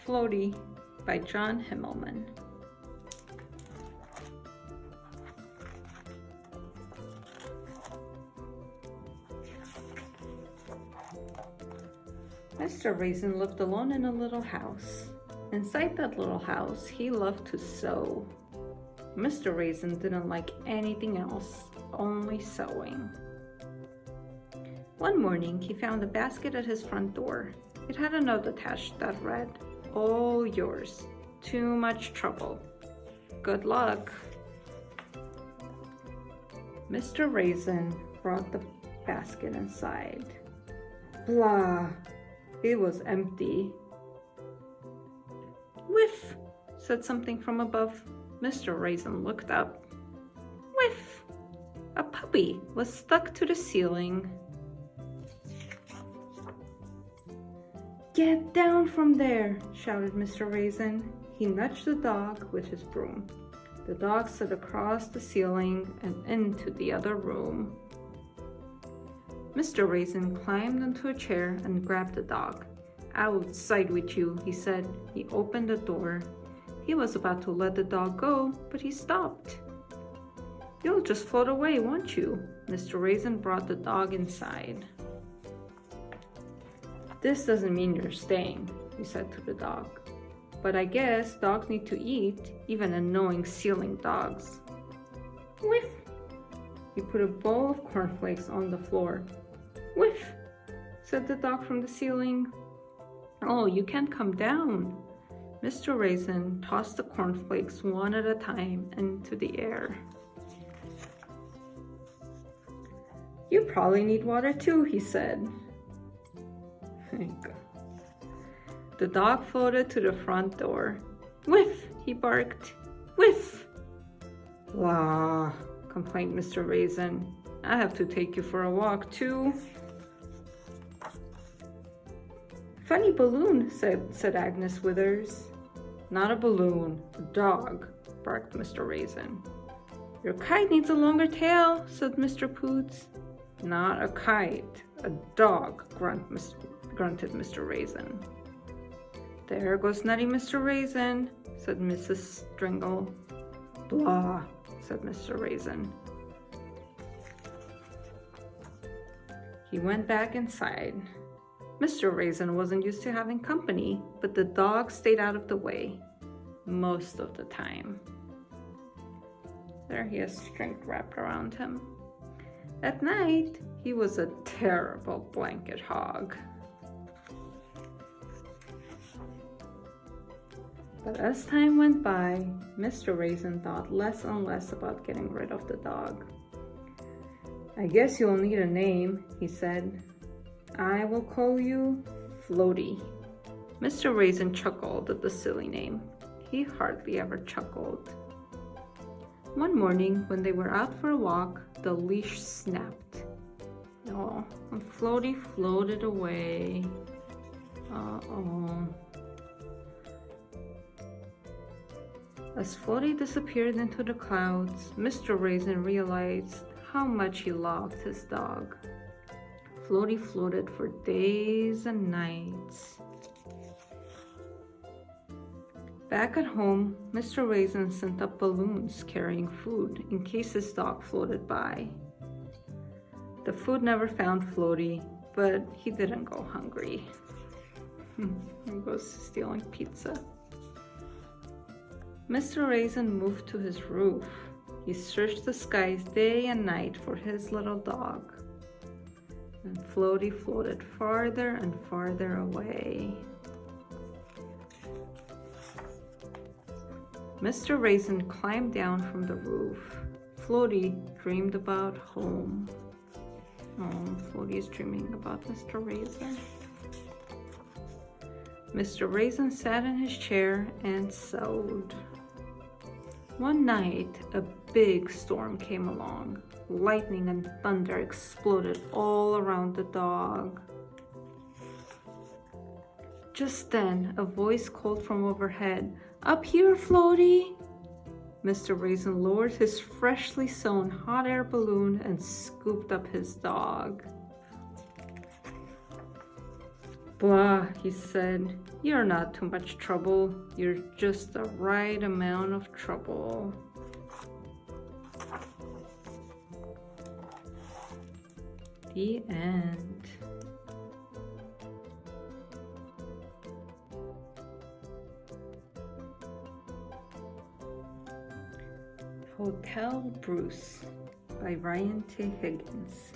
Floaty by John Himmelman. Mr. Raisin lived alone in a little house. Inside that little house, he loved to sew. Mr. Raisin didn't like anything else, only sewing. One morning, he found a basket at his front door. It had a note attached that read, "All yours. Too much trouble. Good luck." Mr. Raisin brought the basket inside. Blah! It was empty. "Whiff!" said something from above. Mr. Raisin looked up. Whiff! A puppy was stuck to the ceiling. "Get down from there!" shouted Mr. Raisin. He nudged the dog with his broom. The dog slid across the ceiling and into the other room. Mr. Raisin climbed onto a chair and grabbed the dog. "Outside with you," he said. He opened the door. He was about to let the dog go, but he stopped. "You'll just float away, won't you?" Mr. Raisin brought the dog inside. "This doesn't mean you're staying," he said to the dog. "But I guess dogs need to eat, even annoying ceiling dogs." Whiff! He put a bowl of cornflakes on the floor. Whiff! said the dog from the ceiling. "Oh, you can't come down." Mr. Raisin tossed the cornflakes one at a time into the air. "You probably need water too," he said. The dog floated to the front door. "Whiff!" he barked. "Whiff!" "Blah!" complained Mr. Raisin. "I have to take you for a walk too." "Funny balloon," said Agnes Withers. "Not a balloon, a dog," barked Mr. Raisin. "Your kite needs a longer tail," said Mr. Poots. "Not a kite, a dog," grunted Mr. Raisin. "There goes nutty Mr. Raisin," said Mrs. Stringle. "Blah," said Mr. Raisin. He went back inside. Mr. Raisin wasn't used to having company, but the dog stayed out of the way most of the time. There he has string wrapped around him. At night, he was a terrible blanket hog. But as time went by, Mr. Raisin thought less and less about getting rid of the dog. "I guess you'll need a name," he said. "I will call you Floaty." Mr. Raisin chuckled at the silly name. He hardly ever chuckled. One morning, when they were out for a walk, the leash snapped. Oh, and Floaty floated away. Uh-oh. As Floaty disappeared into the clouds, Mr. Raisin realized how much he loved his dog. Floaty floated for days and nights. Back at home, Mr. Raisin sent up balloons carrying food in case his dog floated by. The food never found Floaty, but he didn't go hungry. He was stealing pizza. Mr. Raisin moved to his roof. He searched the skies day and night for his little dog. And Floaty floated farther and farther away. Mr. Raisin climbed down from the roof. Floaty dreamed about home. Oh, Floaty is dreaming about Mr. Raisin. Mr. Raisin sat in his chair and sewed. One night, a big storm came along. Lightning and thunder exploded all around the dog. Just then, a voice called from overhead, "Up here, Floaty!" Mr. Raisin lowered his freshly sewn hot air balloon and scooped up his dog. Blah, he said. You're not too much trouble. You're just the right amount of trouble. The end. Hotel Bruce by Ryan T. Higgins.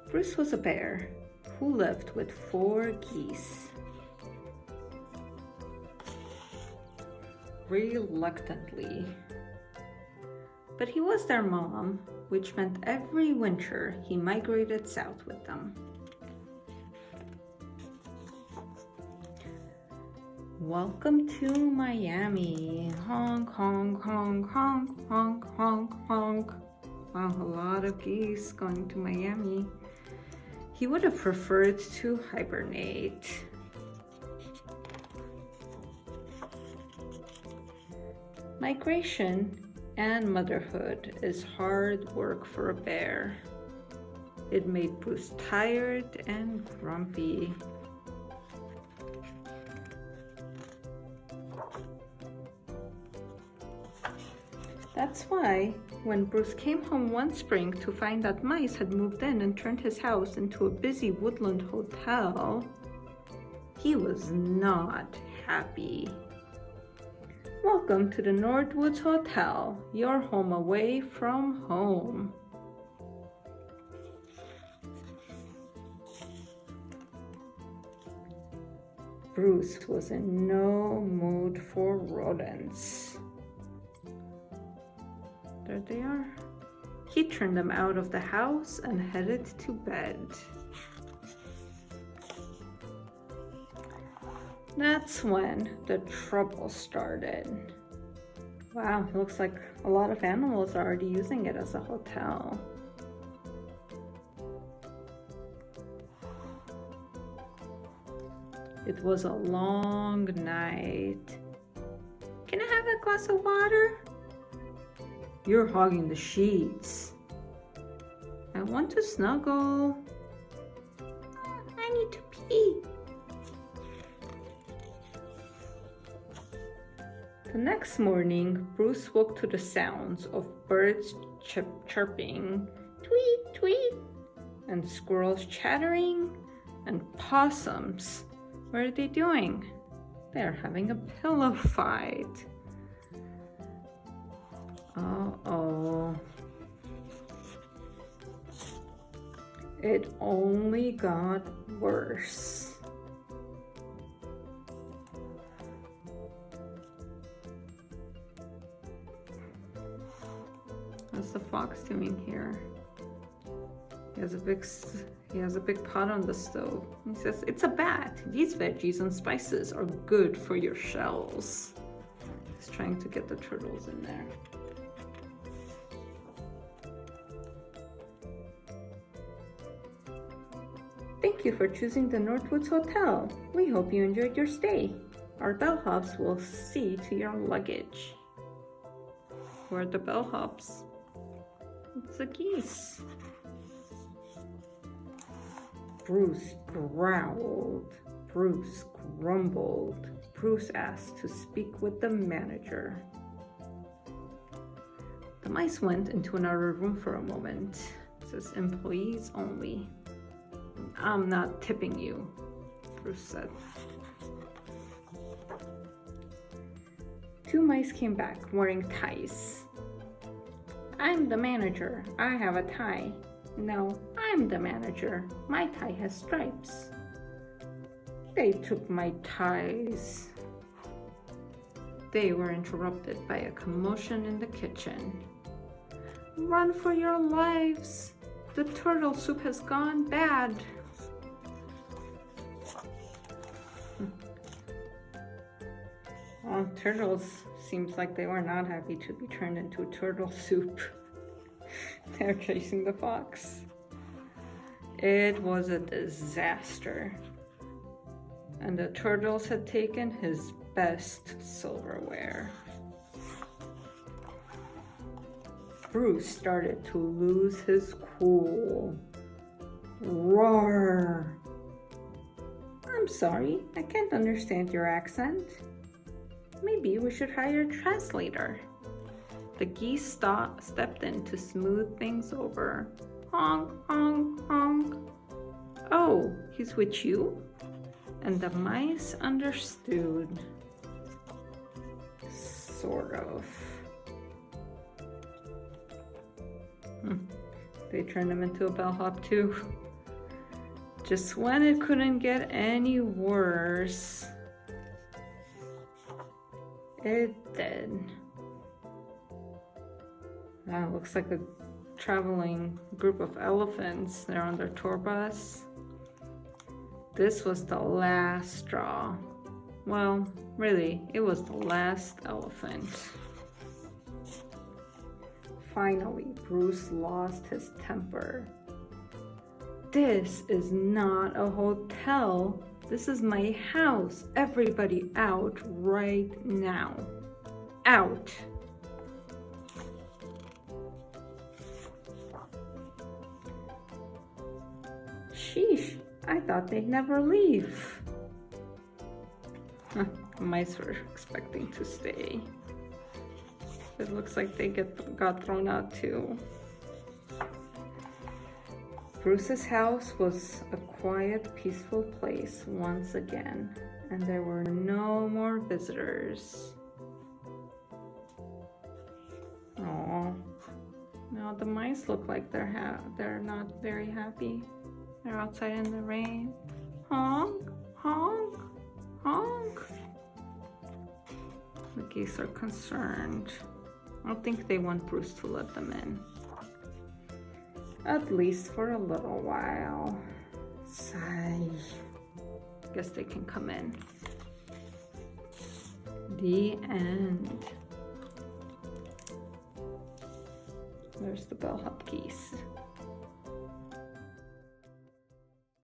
Bruce was a bear who lived with 4 geese. Reluctantly. But he was their mom, which meant every winter he migrated south with them. Welcome to Miami. Honk, honk, honk, honk, honk, honk, honk. Wow, a lot of geese going to Miami. He would have preferred to hibernate. Migration and motherhood is hard work for a bear. It made Bruce tired and grumpy. That's why, when Bruce came home one spring to find that mice had moved in and turned his house into a busy woodland hotel, he was not happy. Welcome to the Northwoods Hotel, your home away from home. Bruce was in no mood for rodents. There they are. He turned them out of the house and headed to bed. That's when the trouble started. Wow, looks like a lot of animals are already using it as a hotel. It was a long night. Can I have a glass of water? You're hogging the sheets. I want to snuggle. I need to pee. The next morning, Bruce woke to the sounds of birds chirping, tweet, tweet, and squirrels chattering, and possums. What are they doing? They're having a pillow fight. Uh-oh. It only got worse. What's the fox doing here? He has a big pot on the stove. He says, "It's a bat. These veggies and spices are good for your shells." He's trying to get the turtles in there. Thank you for choosing the Northwoods Hotel. We hope you enjoyed your stay. Our bellhops will see to your luggage. Where are the bellhops? It's the geese. Bruce growled. Bruce grumbled. Bruce asked to speak with the manager. The mice went into another room for a moment. It says employees only. I'm not tipping you, Bruce said. 2 mice came back wearing ties. I'm the manager. I have a tie. No, I'm the manager. My tie has stripes. They took my ties. They were interrupted by a commotion in the kitchen. Run for your lives! The turtle soup has gone bad. Well, turtles seems like they were not happy to be turned into turtle soup. They're chasing the fox. It was a disaster. And the turtles had taken his best silverware. Bruce started to lose his cool. Roar! I'm sorry, I can't understand your accent. Maybe we should hire a translator. The geese stepped in to smooth things over. Honk, honk, honk. Oh, he's with you? And the mice understood. Sort of. They turned him into a bellhop too. Just when it couldn't get any worse, it did. Looks like a traveling group of elephants. They're on their tour bus. This was the last straw. Well, really, it was the last elephant. Finally, Bruce lost his temper. This is not a hotel. This is my house. Everybody out right now. Out. Sheesh, I thought they'd never leave. Mice were expecting to stay. It looks like they got thrown out too. Bruce's house was a quiet, peaceful place once again, and there were no more visitors. Oh, now the mice look like they're not very happy. They're outside in the rain. Honk, honk, honk. The geese are concerned. I don't think they want Bruce to let them in. At least for a little while. Sigh. Guess they can come in. The end. There's the bellhop geese.